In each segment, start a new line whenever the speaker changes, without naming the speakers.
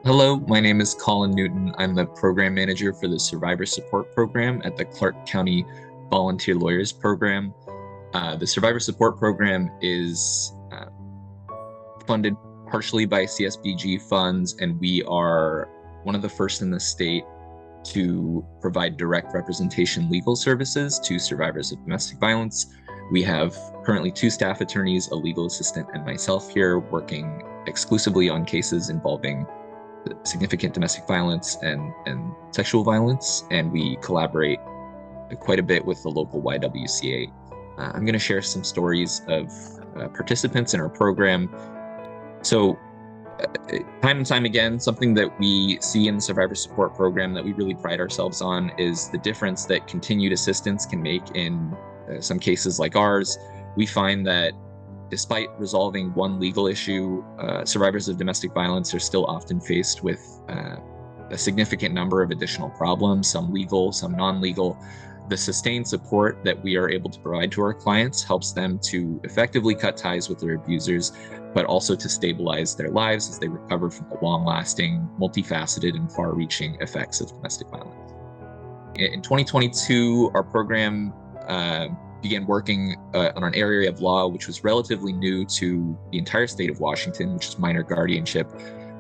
Hello, my name is Colin Newton. I'm the program manager for the Survivor Support Program at the Clark County Volunteer Lawyers Program. The Survivor Support Program is funded partially by CSBG funds, and we are one of the first in the state to provide direct representation legal services to survivors of domestic violence. We have currently 2 staff attorneys, a legal assistant, and myself here working exclusively on cases involving significant domestic violence and sexual violence, and we collaborate quite a bit with the local YWCA. I'm going to share some stories of participants in our program. So time and time again, something that we see in the Survivor Support Program that we really pride ourselves on is the difference that continued assistance can make in some cases like ours. We find that despite resolving one legal issue, survivors of domestic violence are still often faced with a significant number of additional problems, some legal, some non-legal. The sustained support that we are able to provide to our clients helps them to effectively cut ties with their abusers, but also to stabilize their lives as they recover from the long-lasting, multifaceted, and far-reaching effects of domestic violence. In 2022, our program began working on an area of law which was relatively new to the entire state of Washington, which is minor guardianship.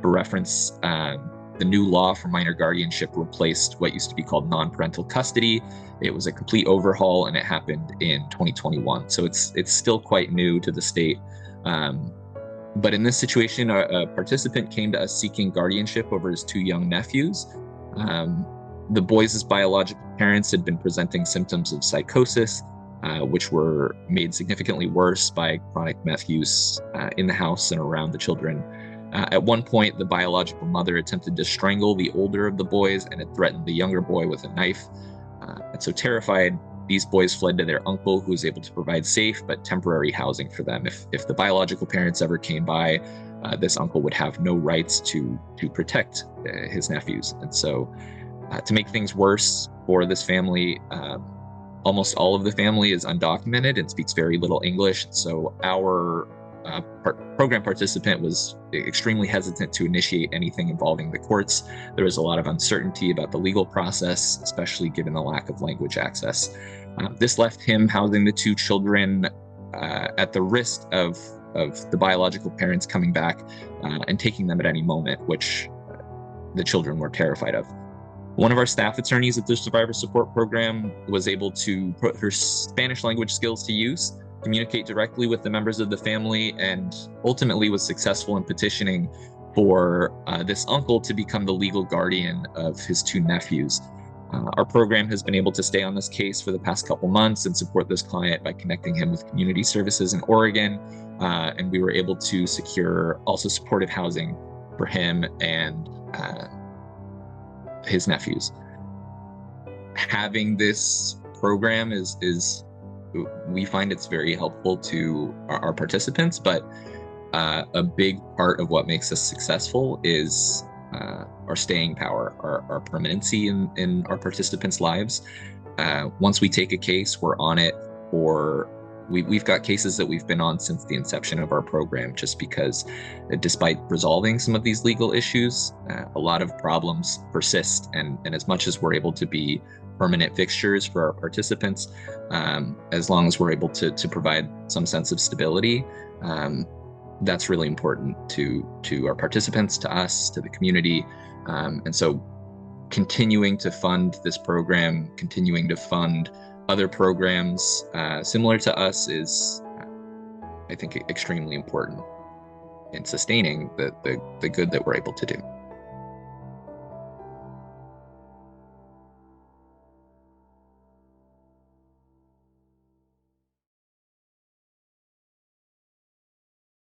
For reference, the new law for minor guardianship replaced what used to be called non-parental custody. It was a complete overhaul, and it happened in 2021. So it's still quite new to the state. But in this situation, a participant came to us seeking guardianship over his 2 young nephews. The boys' biological parents had been presenting symptoms of psychosis, which were made significantly worse by chronic meth use in the house and around the children. At one point, the biological mother attempted to strangle the older of the boys and had threatened the younger boy with a knife. And so terrified, these boys fled to their uncle, who was able to provide safe but temporary housing for them. If the biological parents ever came by, this uncle would have no rights to protect his nephews. And so to make things worse for this family, almost all of the family is undocumented and speaks very little English. So our program participant was extremely hesitant to initiate anything involving the courts. There was a lot of uncertainty about the legal process, especially given the lack of language access. This left him housing the 2 children at the risk of the biological parents coming back and taking them at any moment, which the children were terrified of. One of our staff attorneys at the Survivor Support Program was able to put her Spanish language skills to use, communicate directly with the members of the family, and ultimately was successful in petitioning for this uncle to become the legal guardian of his 2 nephews. Our program has been able to stay on this case for the past couple months and support this client by connecting him with community services in Oregon, and we were able to secure also supportive housing for him and his nephews. Having this program is we find it's very helpful to our participants, but a big part of what makes us successful is our staying power, our permanency in our participants' lives. Once we take a case, we're on it, or we've got cases that we've been on since the inception of our program, just because despite resolving some of these legal issues, a lot of problems persist. And as much as we're able to be permanent fixtures for our participants, as long as we're able to provide some sense of stability, that's really important to our participants, to us, to the community. And so continuing to fund this program, continuing to fund other programs similar to us is, I think, extremely important in sustaining the good that we're able to do.